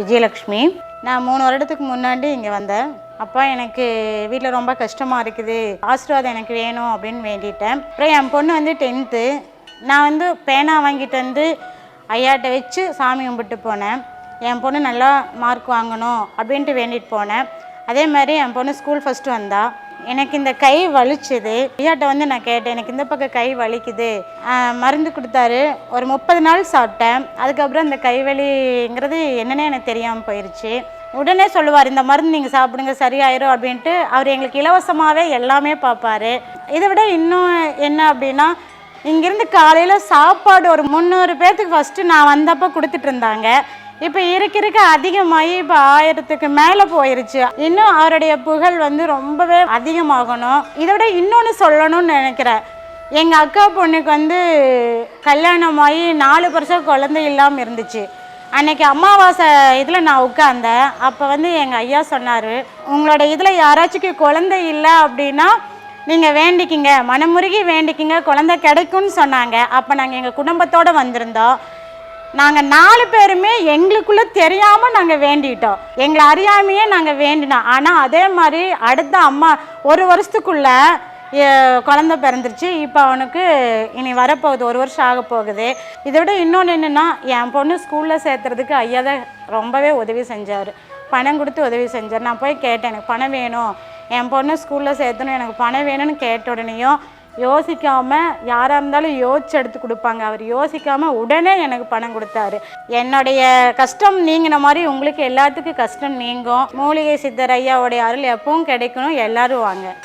விஜயலக்ஷ்மி. நான் 3 வருடத்துக்கு முன்னாடி இங்கே வந்தேன். அப்பா எனக்கு வீட்டில் ரொம்ப கஷ்டமாக இருக்குது, ஆசீர்வாதம் எனக்கு வேணும் அப்படின்னு வேண்டிட்டேன். அப்புறம் என் பொண்ணு வந்து 10th. நான் பேனா வாங்கிட்டு வந்து ஐயாட்ட வச்சு சாமி கும்பிட்டு போனேன். என் பொண்ணு நல்லா மார்க் வாங்கணும் அப்படின்ட்டு வேண்டிட்டு போனேன். அதே மாதிரி என் பொண்ணு ஸ்கூல் ஃபஸ்ட்டு வந்தா. எனக்கு இந்த கை வலிச்சுது. ஐயாட்ட வந்து நான் கேட்டேன், எனக்கு இந்த பக்கம் கை வலிக்குது. மருந்து கொடுத்தாரு. ஒரு 30 நாள் சாப்பிட்டேன். அதுக்கப்புறம் இந்த கை வலிங்கிறது என்னன்னே எனக்கு தெரியாமல் போயிடுச்சு. உடனே சொல்லுவார், இந்த மருந்து நீங்கள் சாப்பிடுங்க சரியாயிரும் அப்படின்ட்டு. அவர் எங்களுக்கு இலவசமாகவே எல்லாமே பார்ப்பார். இதை விட இன்னும் என்ன அப்படின்னா, இங்கேருந்து காலையில் சாப்பாடு ஒரு 300 பேர்த்துக்கு ஃபஸ்ட்டு நான் வந்தப்போ கொடுத்துட்டு இருந்தாங்க. இப்போ இருக்க அதிகமாகி இப்போ 1000க்கு மேலே போயிருச்சு. இன்னும் அவருடைய புகழ் வந்து ரொம்பவே அதிகமாகணும். இதை விட இன்னொன்று சொல்லணும்னு நினைக்கிறேன். எங்கள் அக்கா பொண்ணுக்கு வந்து கல்யாணமாகி 4 வருஷம் குழந்தை இல்லாமல் இருந்துச்சு. அன்றைக்கி அமாவாசை இதில் நான் உட்காந்தேன். அப்போ வந்து எங்கள் ஐயா சொன்னார், உங்களோட இதில் யாராச்சும் குழந்தை இல்லை அப்படின்னா நீங்கள் வேண்டிக்கிங்க, மனமுருகி வேண்டிக்கிங்க, குழந்தை கிடைக்கும்னு சொன்னாங்க. அப்போ நாங்கள் எங்கள் குடும்பத்தோடு வந்திருந்தோம். நாங்கள் 4 பேருமே எங்களுக்குள்ளே தெரியாமல் நாங்கள் வேண்டிட்டோம். எங்களை அறியாமையே நாங்கள் வேண்டினோம். ஆனால் அதே மாதிரி அடுத்த அம்மா 1 வருஷத்துக்குள்ளே குழந்தை பிறந்துருச்சு. இப்போ அவனுக்கு இனி வரப்போகுது, 1 வருஷம் ஆக போகுது. இதை விட இன்னொன்று என்னென்னா, என் பொண்ணு ஸ்கூலில் சேர்த்துறதுக்கு ஐயா தான் ரொம்பவே உதவி செஞ்சார். பணம் கொடுத்து உதவி செஞ்சார். நான் போய் கேட்டேன், எனக்கு பணம் வேணும், என் பொண்ணு ஸ்கூலில் சேர்த்தணும், எனக்கு பணம் வேணும்னு கேட்ட உடனேயும் யோசிக்காமல், யாராக இருந்தாலும் யோசிச்சு எடுத்து கொடுப்பாங்க. அவர் யோசிக்காமல் உடனே எனக்கு பணம் கொடுத்தாரு. என்னுடைய கஷ்டம் நீங்கின மாதிரி உங்களுக்கு எல்லாத்துக்கும் கஷ்டம் நீங்கும். மூலிகை சித்தர் ஐயாவுடைய அருள் எப்பவும் கிடைக்கணும். எல்லோரும் வாங்க.